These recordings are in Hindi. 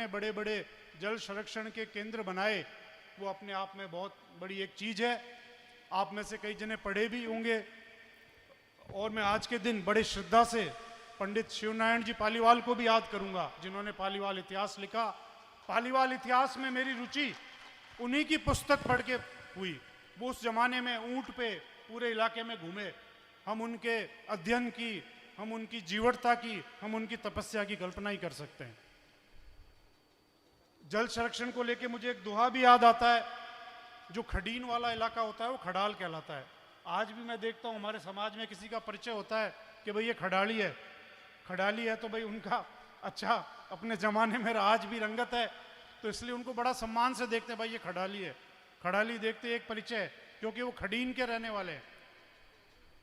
ने बड़े बड़े जल संरक्षण के केंद्र बनाए, वो अपने आप में बहुत बड़ी एक चीज़ है। आप में से कई जने पढ़े भी होंगे, और मैं आज के दिन बड़े श्रद्धा से पंडित शिवनारायण जी पालीवाल को भी याद करूंगा, जिन्होंने पालीवाल इतिहास लिखा। पालीवाल इतिहास में मेरी रुचि उन्हीं की पुस्तक पढ़ के हुई। वो उस जमाने में ऊंट पे पूरे इलाके में घूमे। हम उनके अध्ययन की, हम उनकी जीवटता की, हम उनकी तपस्या की कल्पना ही कर सकते हैं। जल संरक्षण को लेके मुझे एक दोहा भी याद आता है। जो खडीन वाला इलाका होता है वो खडाल कहलाता है। आज भी मैं देखता हूँ हमारे समाज में किसी का परिचय होता है कि भाई ये खडाली है, खडाली है, तो भाई उनका अच्छा अपने ज़माने में आज भी रंगत है, तो इसलिए उनको बड़ा सम्मान से देखते हैं, भाई ये खडाली है। खडाली देखते एक परिचय, क्योंकि वो खडीन के रहने वाले हैं।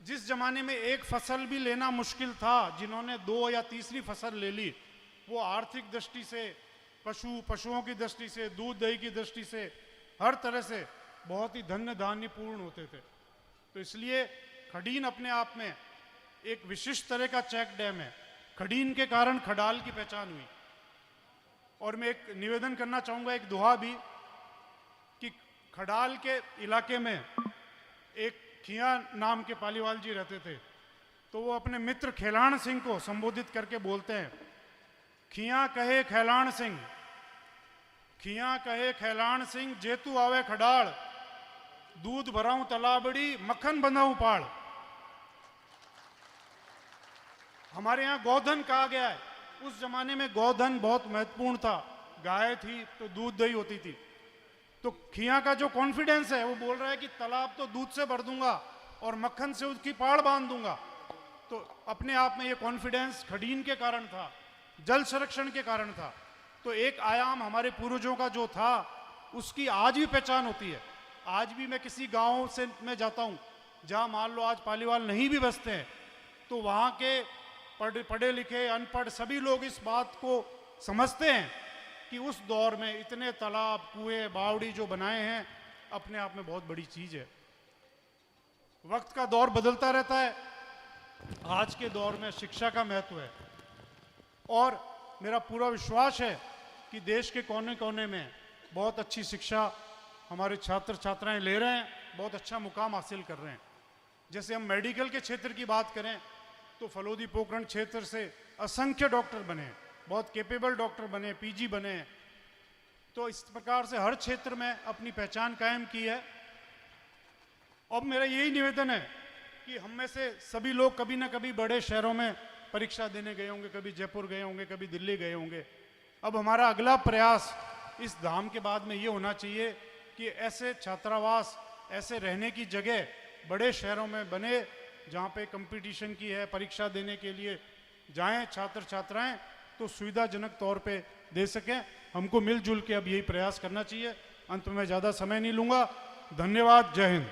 जिस जमाने में एक फसल भी लेना मुश्किल था, जिन्होंने 2 या तीसरी फसल ले ली, वो आर्थिक दृष्टि से, पशुओं की दृष्टि से, दूध दही की दृष्टि से, हर तरह से बहुत ही धन्य धान्यपूर्ण होते थे। तो इसलिए खडीन अपने आप में एक विशिष्ट तरह का चेक डैम है। खडीन के कारण खडाल की पहचान हुई। और मैं एक निवेदन करना चाहूंगा, एक दोहा भी, कि खडाल के इलाके में एक खिया नाम के पालीवाल जी रहते थे। तो वो अपने मित्र खेलाण सिंह को संबोधित करके बोलते हैं, खिया कहे खेलाण सिंह, खिया कहे खेलाण सिंह, जेतू आवे खडाल, दूध भराऊं तलाबड़ी, मक्खन बंधाऊं पाड़। हमारे यहाँ गोधन कहा गया है। उस जमाने में गोधन बहुत महत्वपूर्ण था। गाय थी तो दूध दही होती थी। तो खिया का जो कॉन्फिडेंस है, वो बोल रहा है कि तालाब तो दूध से भर दूंगा और मक्खन से उसकी पाड़ बांध दूंगा। तो अपने आप में ये कॉन्फिडेंस खडीन के कारण था, जल संरक्षण के कारण था। तो एक आयाम हमारे पूर्वजों का जो था, उसकी आज भी पहचान होती है। आज भी मैं किसी गांव से मैं जाता हूं, जहां मान लो आज पालीवाल नहीं भी बसते हैं, तो वहां के पढ़े लिखे अनपढ़ सभी लोग इस बात को समझते हैं कि उस दौर में इतने तालाब, कुएं, बावड़ी जो बनाए हैं, अपने आप में बहुत बड़ी चीज है। वक्त का दौर बदलता रहता है। आज के दौर में शिक्षा का महत्व है, और मेरा पूरा विश्वास है कि देश के कोने कोने में बहुत अच्छी शिक्षा हमारे छात्र छात्राएं ले रहे हैं, बहुत अच्छा मुकाम हासिल कर रहे हैं। जैसे हम मेडिकल के क्षेत्र की बात करें, तो फलोदी पोखरण क्षेत्र से असंख्य डॉक्टर बने, बहुत कैपेबल डॉक्टर बने, पीजी बने। तो इस प्रकार से हर क्षेत्र में अपनी पहचान कायम की है। अब मेरा यही निवेदन है कि हम में से सभी लोग कभी ना कभी बड़े शहरों में परीक्षा देने गए होंगे, कभी जयपुर गए होंगे, कभी दिल्ली गए होंगे। अब हमारा अगला प्रयास इस धाम के बाद में ये होना चाहिए कि ऐसे छात्रावास, ऐसे रहने की जगह बड़े शहरों में बने, जहाँ पे कंपटीशन की है, परीक्षा देने के लिए जाएं छात्र छात्राएं, तो सुविधाजनक तौर पे दे सकें। हमको मिलजुल के अब यही प्रयास करना चाहिए। अंत में ज़्यादा समय नहीं लूँगा। धन्यवाद। जय हिंद।